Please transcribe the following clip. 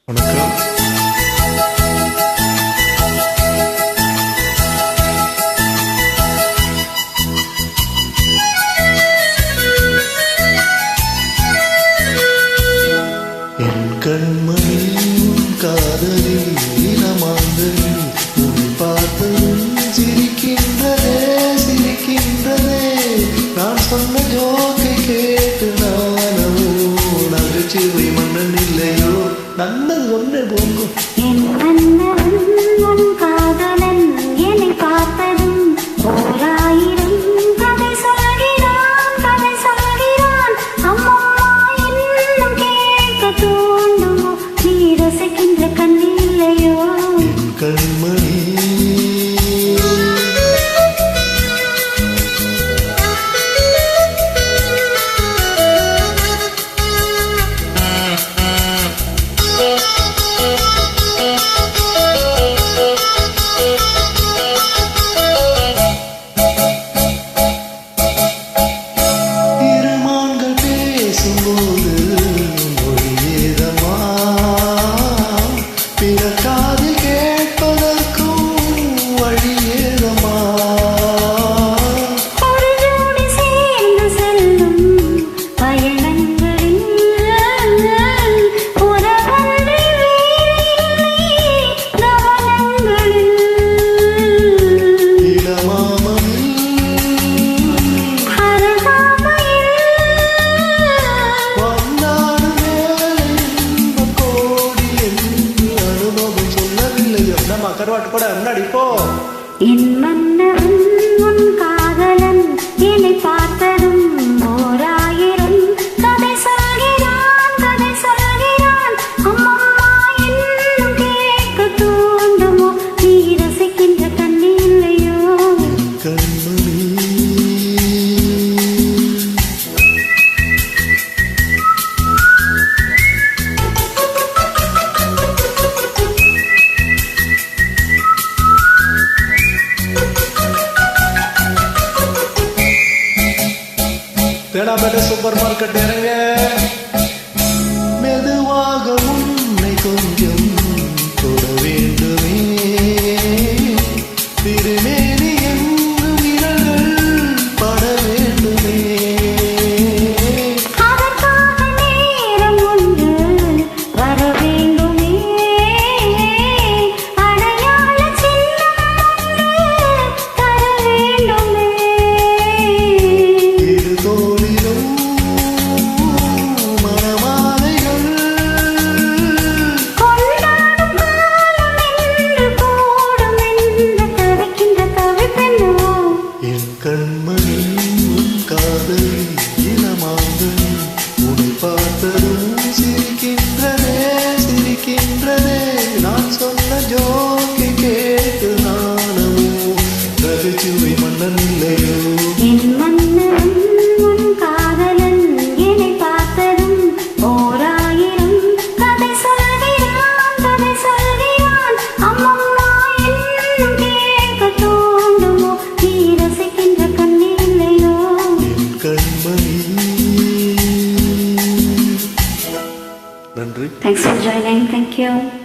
வணக்கம். என் கண்மணி காதலி இனமாந்தனி உன்னை பார்த்ததும் சிரிக்கின்றதே சிரிக்கின்றதே. நான் சொன்ன ஜோக்கை கேட்டு நானோ நகைச்சுவை மன்னன் இல்லையோ நன்னல் ஒன்று போங்கும். என் அண்ணன் உன் காதலன் என்னை பார்த்ததும் ஓராயிரம் கதை சொல்கிறான் கதை சொல்கிறான். அம்மம்மா இன்னும் கேட்க தூண்டுமோ நீ ரசிக்கின்ற கண்ணில்லையோ கண்மணி கருவாட்டு கூட முன்னாடி போ. என் மன்னவன் உன் காதலன் என்னை பார்த்ததும் ஓராயிரம் கதை சொல்கிறான் கதை சொல்கிறான். அம்மம்மா இன்னும் கேட்க தூண்டுமோ நீ ரசிக்கின்ற கண்ணில்லையோ கண்மணி. தேனாம்பேட்டை சூப்பர் மார்க்கெட் இறங்க. மெதுவாக உன்னை கொஞ்சம் தொட வேண்டுமே. திருமேனி என்று விரல்கள் பட வேண்டுமே. அதற்காக நேரம் ஒன்று வர வேண்டுமே. அடையாள சின்னம் ஒன்று தர வேண்டுமே. கண்மணி உன் காதலி இனமாந்தனி உன்னை பார்த்ததும் சிரிக்கின்றதே சிரிக்கின்றதே. நான் சொன்ன ஜோக்கை கேட்டு நானமோ நகைச்சுவை மன்னன் இல்லையோ. என் மன்னன் உன் காதலன் என்னை பார்த்ததும் ஓராயிரம் கதை சொல்கிறான் கதை சொல்கிறான். அம்மம்மா இன்னும் கேட்க தூண்டுமோ நீ ரசிக்கின்ற கண்ணில்லையோ கண்மணி. நன்றி. Thanks for joining. Thank you.